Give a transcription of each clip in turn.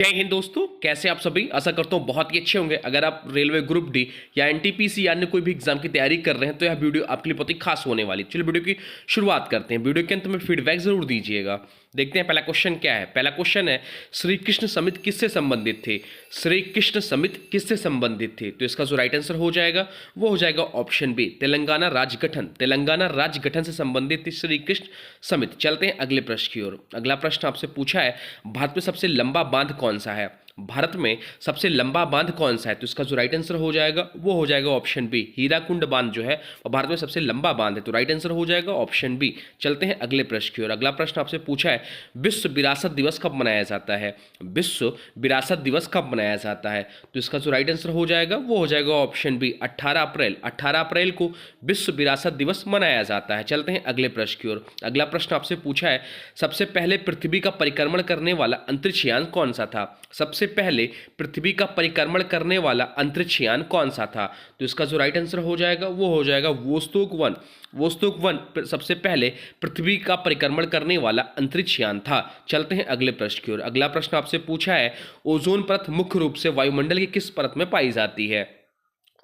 जय हिंद दोस्तों, कैसे आप सभी। आशा करता हूँ बहुत ही अच्छे होंगे। अगर आप रेलवे ग्रुप डी या एनटीपीसी या अन्य कोई भी एग्जाम की तैयारी कर रहे हैं तो यह वीडियो आपके लिए बहुत ही खास होने वाली है। चलिए वीडियो की शुरुआत करते हैं। वीडियो के अंत में फीडबैक जरूर दीजिएगा। देखते हैं पहला क्वेश्चन क्या है। पहला क्वेश्चन है, श्री कृष्ण समित किससे संबंधित थे। श्री कृष्ण समित किससे संबंधित थे, तो इसका जो राइट आंसर हो जाएगा वो हो जाएगा ऑप्शन बी, तेलंगाना राज्य गठन। तेलंगाना राज्य गठन से संबंधित थी श्री कृष्ण समित। चलते हैं अगले प्रश्न की ओर। अगला प्रश्न आपसे पूछा है, भारत में सबसे लंबा बांध कौन सा है। भारत में सबसे लंबा बांध कौन सा है, तो इसका जो राइट आंसर हो जाएगा वो हो जाएगा ऑप्शन बी, हीराकुंड बांध जो है वो भारत में सबसे लंबा बांध है, तो राइट आंसर हो जाएगा ऑप्शन बी। चलते हैं अगले प्रश्न की ओर। अगला प्रश्न आपसे पूछा है, विश्व विरासत दिवस कब मनाया जाता है। विश्व विरासत दिवस कब मनाया जाता है, तो इसका जो राइट आंसर हो जाएगा वो हो जाएगा ऑप्शन बी, 18 अप्रैल। 18 अप्रैल को विश्व विरासत दिवस मनाया जाता है। चलते हैं अगले प्रश्न की ओर। अगला प्रश्न आपसे पूछा है, सबसे पहले पृथ्वी का परिक्रमण करने वाला अंतरिक्ष यान कौन सा था। सबसे पहले पृथ्वी का परिक्रमण करने वाला अंतरिक्ष यान कौन सा था, तो इसका जो राइट आंसर हो जाएगा वो हो जाएगा वोस्तोक 1। वोस्तोक 1 सबसे पहले पृथ्वी का परिक्रमण करने वाला अंतरिक्ष यान था। चलते हैं अगले प्रश्न की ओर। अगला प्रश्न आपसे पूछा है, ओजोन परत मुख्य रूप से वायुमंडल की किस परत में पाई जाती है।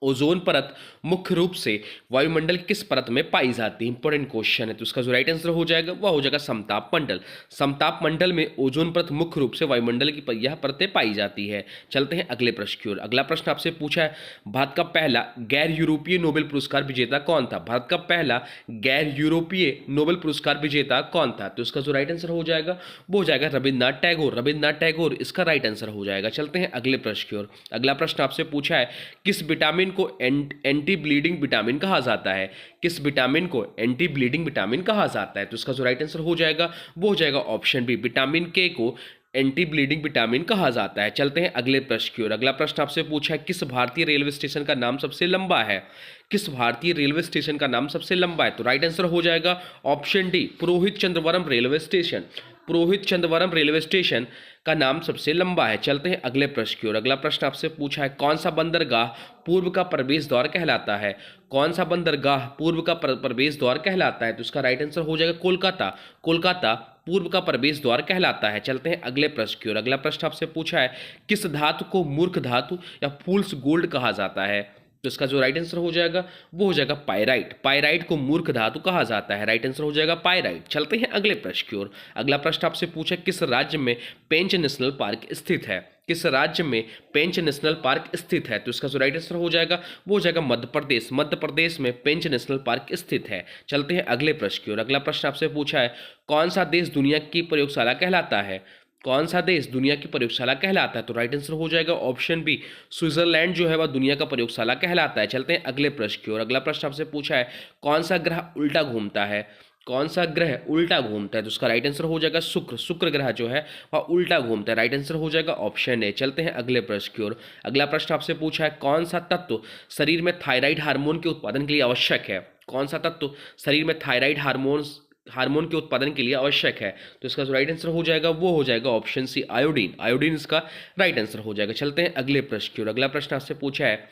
ओजोन परत मुख्य रूप से वायुमंडल की किस परत में पाई जाती है, इंपॉर्टेंट क्वेश्चन है, तो इसका जो राइट आंसर हो जाएगा वह हो जाएगा समताप मंडल। समताप मंडल में ओजोन परत मुख्य रूप से वायुमंडल की यह परतें पाई जाती है। चलते हैं अगले प्रश्न की ओर। अगला प्रश्न आपसे पूछा है, भारत का पहला गैर यूरोपीय नोबेल पुरस्कार विजेता कौन था। भारत का पहला गैर यूरोपीय नोबेल पुरस्कार विजेता कौन था, तो इसका जो राइट आंसर हो जाएगा वो हो जाएगा रविन्द्रनाथ टैगोर। रविन्द्रनाथ टैगोर इसका राइट आंसर हो जाएगा। चलते हैं अगले प्रश्न की ओर। अगला प्रश्न आपसे पूछा है, किस विटामिन को एंटी ब्लीडिंग विटामिन कहा जाता है। किस विटामिन को एंटी ब्लीडिंग विटामिन कहा जाता है, तो इसका जो राइट आंसर हो जाएगा वो हो जाएगा ऑप्शन बी, विटामिन के को एंटी ब्लीडिंग विटामिन कहा जाता है। चलते हैं अगले प्रश्न की ओर। अगला प्रश्न आपसे पूछा है, किस भारतीय रेलवे स्टेशन का नाम सबसे लंबा है। किस भारतीय रेलवे स्टेशन का नाम सबसे लंबा है, तो राइट आंसर हो जाएगा ऑप्शन डी, पुरोहित चंद्रवरम रेलवे स्टेशन। पुरोहित चंद्रवरम रेलवे स्टेशन का नाम सबसे लंबा है। चलते हैं अगले प्रश्न की ओर। अगला प्रश्न आपसे पूछा है, कौन सा बंदरगाह पूर्व का प्रवेश द्वार कहलाता है। कौन सा बंदरगाह पूर्व का प्रवेश द्वार कहलाता है, तो इसका राइट आंसर हो जाएगा कोलकाता। कोलकाता पूर्व का प्रवेश द्वार कहलाता है। चलते हैं अगले प्रश्न की ओर। अगला प्रश्न आपसे पूछा है, किस धातु को मूर्ख धातु या फूल्स गोल्ड कहा जाता है, तो इसका जो राइट आंसर हो जाएगा वो हो जाएगा पायराइट। पायराइट को मूर्ख धातु कहा जाता है, राइट आंसर हो जाएगा पायराइट। चलते हैं अगले प्रश्न की ओर। अगला प्रश्न आपसे पूछा, किस राज्य में पेंच नेशनल पार्क स्थित है। किस राज्य में पेंच नेशनल पार्क स्थित है, तो इसका जो राइट आंसर हो जाएगा वो हो जाएगा मध्य प्रदेश। मध्य प्रदेश में पेंच नेशनल पार्क स्थित है। चलते हैं अगले प्रश्न की ओर। अगला प्रश्न आपसे पूछा है, कौन सा देश दुनिया की प्रयोगशाला कहलाता है। कौन सा देश दुनिया की प्रयोगशाला कहलाता है, तो राइट आंसर हो जाएगा ऑप्शन बी, स्विट्जरलैंड जो है वह दुनिया का प्रयोगशाला कहलाता है। चलते हैं अगले प्रश्न की ओर। अगला प्रश्न आपसे पूछा है, कौन सा ग्रह उल्टा घूमता है। कौन सा ग्रह उल्टा घूमता है, तो उसका राइट आंसर हो जाएगा शुक्र। शुक्र ग्रह जो है वह उल्टा घूमता है, राइट आंसर हो जाएगा ऑप्शन ए। चलते हैं अगले प्रश्न की ओर। अगला प्रश्न आपसे पूछा है, कौन सा तत्व शरीर में थायराइड हार्मोन के उत्पादन के लिए आवश्यक है। कौन सा तत्व शरीर में थायराइड हार्मोन के उत्पादन के लिए आवश्यक है, तो इसका जो राइट आंसर हो जाएगा वो हो जाएगा ऑप्शन सी, आयोडीन। आयोडीन इसका राइट आंसर हो जाएगा। चलते हैं अगले प्रश्न की ओर। अगला प्रश्न आपसे पूछा है,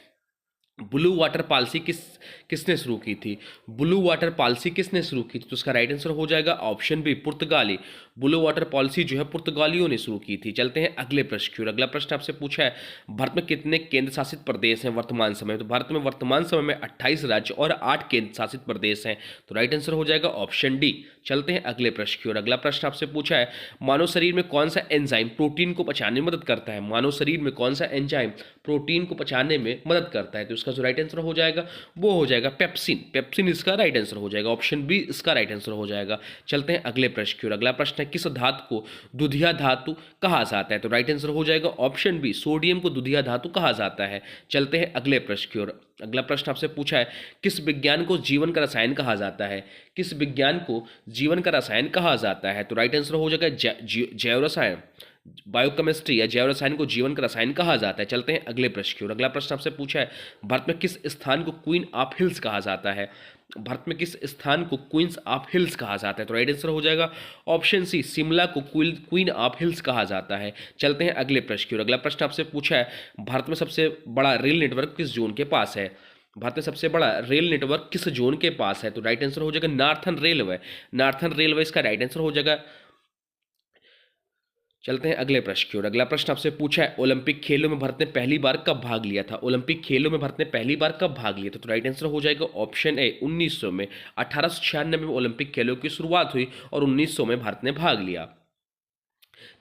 ब्लू वाटर पॉलिसी किसने शुरू की थी। ब्लू वाटर पॉलिसी किसने शुरू की थी, तो उसका राइट आंसर हो जाएगा ऑप्शन बी, पुर्तगाली। ब्लू वाटर पॉलिसी जो है पुर्तगालियों ने शुरू की थी। चलते हैं अगले प्रश्न की ओर। अगला प्रश्न आपसे पूछा है, भारत में कितने केंद्र शासित प्रदेश हैं वर्तमान समय में, तो भारत में वर्तमान समय में 28 राज्य और 8 केंद्र शासित प्रदेश हैं, तो राइट आंसर हो जाएगा ऑप्शन डी। चलते हैं अगले प्रश्न की ओर। अगला प्रश्न आपसे पूछा है, मानव शरीर में कौन सा एंजाइम प्रोटीन को पचाने में मदद करता है। मानव शरीर में कौन सा एंजाइम प्रोटीन को पचाने में मदद करता है, तो इसका जो राइट आंसर हो जाएगा वो हो जाएगा पेप्सिन। पेप्सिन इसका राइट आंसर हो जाएगा, ऑप्शन बी इसका राइट आंसर हो जाएगा। चलते हैं अगले प्रश्न की ओर। अगला प्रश्न है, किस धातु को दुधिया धातु कहा जाता है, तो राइट आंसर हो जाएगा ऑप्शन बी, सोडियम को दुधिया धातु कहा जाता है। चलते हैं अगले प्रश्न की ओर। अगला प्रश्न आपसे पूछा है, किस विज्ञान को जीवन का रसायन कहा जाता है। किस विज्ञान को जीवन का रसायन कहा जाता है, तो राइट आंसर हो जाएगा जैव रसायन। बायोकेमिस्ट्री या जैव रसायन को जीवन का रसायन कहा जाता है। चलते हैं अगले प्रश्न की ओर। अगला प्रश्न आपसे पूछा है, भारत में किस स्थान को क्वीन ऑफ हिल्स कहा जाता है। भारत में किस स्थान को क्वींस ऑफ हिल्स कहा जाता है, तो राइट आंसर हो जाएगा ऑप्शन सी, शिमला को क्वीन ऑफ हिल्स कहा जाता है। चलते हैं अगले प्रश्न की ओर। अगला प्रश्न आपसे पूछा है, भारत में सबसे बड़ा रेल नेटवर्क किस जोन के पास है। भारत में सबसे बड़ा रेल नेटवर्क किस जोन के पास है, तो राइट आंसर हो जाएगा नार्थन रेलवे। नार्थन रेलवे इसका राइट आंसर हो जाएगा। चलते हैं अगले प्रश्न की ओर। अगला प्रश्न आपसे पूछा है ओलंपिक खेलों में भारत ने पहली बार कब भाग लिया था। ओलंपिक खेलों में भारत ने पहली बार कब भाग लिया था? तो राइट आंसर हो जाएगा ऑप्शन ए 1900 में। 1896 में ओलंपिक खेलों की शुरुआत हुई और 1900 में भारत ने भाग लिया।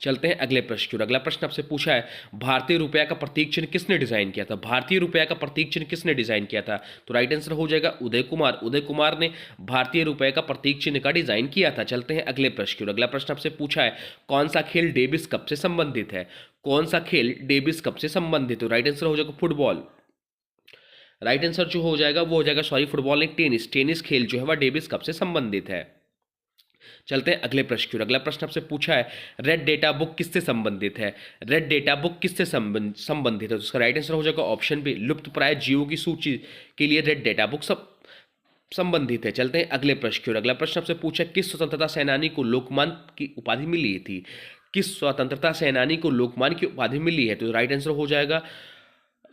चलते हैं अगले प्रश्न की ओर। अगला प्रश्न आपसे पूछा है भारतीय रुपया का प्रतीक चिन्ह किसने डिजाइन किया था। भारतीय रुपया का प्रतीक चिन्ह किसने डिजाइन किया था? तो राइट आंसर हो जाएगा उदय कुमार। उदय कुमार ने भारतीय रुपये का प्रतीक चिन्ह का डिजाइन किया था। चलते हैं अगले प्रश्न की ओर। अगला प्रश्न आपसे पूछा है कौन सा खेल डेविस कप से संबंधित है। कौन सा खेल डेविस कप से संबंधित है? राइट आंसर हो जाएगा फुटबॉल। राइट आंसर जो हो जाएगा वो हो जाएगा सॉरी फुटबॉल नहीं, टेनिस। टेनिस खेल जो है वह डेविस कप से संबंधित है। चलते हैं अगले प्रश्न की ओर। अगला प्रश्न आपसे पूछा है रेड डेटा बुक किससे संबंधित है। रेड डेटा बुक किससे संबंधित है? तो उसका राइट आंसर हो जाएगा ऑप्शन बी लुप्त प्राय जीवों की सूची के लिए रेड डेटा बुक संबंधित है। चलते हैं अगले प्रश्न की ओर। अगला प्रश्न आपसे पूछा किस स्वतंत्रता सेनानी को लोकमान्य की उपाधि मिली थी। किस स्वतंत्रता सेनानी को लोकमान्य की उपाधि मिली है? तो राइट आंसर हो जाएगा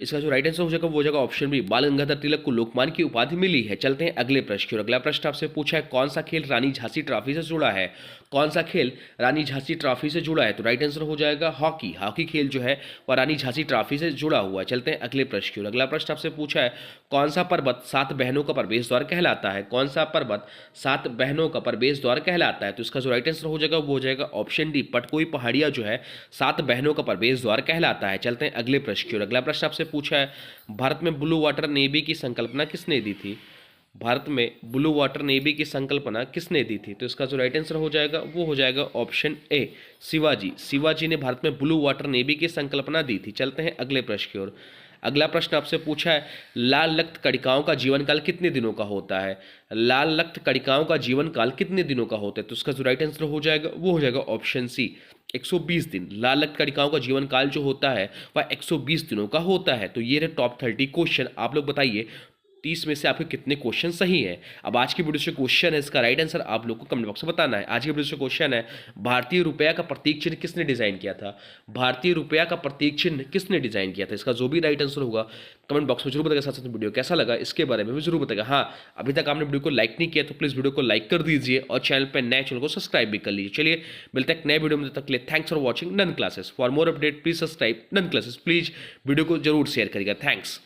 इसका जो राइट आंसर हो जाएगा वो हो जाएगा ऑप्शन बी बाल गंगाधर तिलक को लोकमान्य की उपाधि मिली है। चलते हैं अगले प्रश्न की ओर। अगला प्रश्न आपसे पूछा है कौन सा खेल रानी झांसी ट्रॉफी से जुड़ा है। कौन सा खेल रानी झांसी ट्रॉफी से जुड़ा है? तो राइट आंसर हो जाएगा हॉकी। हॉकी खेल जो है वह रानी झांसी ट्रॉफी से जुड़ा हुआ है। चलते हैं अगले प्रश्न की ओर। अगला प्रश्न आपसे पूछा है कौन सा पर्वत 7 बहनों का प्रवेश द्वार कहलाता है। कौन सा पर्वत 7 बहनों का प्रवेश द्वार कहलाता है? तो इसका जो राइट आंसर हो जाएगा वो हो जाएगा ऑप्शन डी पटकोई पहाड़िया जो है 7 बहनों का प्रवेश द्वार कहलाता है। चलते हैं अगले प्रश्न की ओर। अगला प्रश्न आपसे पूछा है भारत में ब्लू वाटर नेवी की संकल्पना किसने दी थी। भारत में ब्लू वाटर नेवी की संकल्पना किसने दी थी? तो इसका जो राइट आंसर हो जाएगा वो हो जाएगा ऑप्शन ए शिवाजी। शिवाजी ने भारत में ब्लू वाटर नेवी की संकल्पना दी थी। चलते हैं अगले प्रश्न की ओर। अगला प्रश्न आपसे पूछा है लाल रक्त कणिकाओं का जीवन काल कितने दिनों का होता है। लाल रक्त कणिकाओं का जीवन काल कितने दिनों का होता है? तो उसका जो राइट आंसर हो जाएगा वो हो जाएगा ऑप्शन सी 120 दिन। लाल रक्त कणिकाओं का जीवन काल जो होता है वह 120 दिनों का होता है। तो ये रहे टॉप 30 क्वेश्चन। आप लोग बताइए 30 में से आपके कितने क्वेश्चन सही हैं। अब आज की वीडियो से क्वेश्चन है, इसका राइट आंसर आप लोग को कमेंट बॉक्स में बताना है। आज की वीडियो से क्वेश्चन है भारतीय रुपया का प्रतीक चिन्ह किसने डिजाइन किया था। भारतीय रुपया का प्रतीक चिन्ह किसने डिजाइन किया था? इसका जो भी राइट आंसर होगा कमेंट बॉक्स में जरूर बताएगा। साथ साथ वीडियो कैसा लगा इसके बारे में भी जरूर बताएगा। हाँ, अभी तक आपने वीडियो को लाइक नहीं किया तो प्लीज वीडियो को लाइक कर दीजिए और चैनल पर नए चैनल को सब्सक्राइब भी कर लीजिए। चलिए मिलते हैं नए वीडियो में, तब तक के लिए thanks for watching nun classes. For more update please subscribe nun classes. Please video को जरूर शेयर करिएगा। थैंक्स।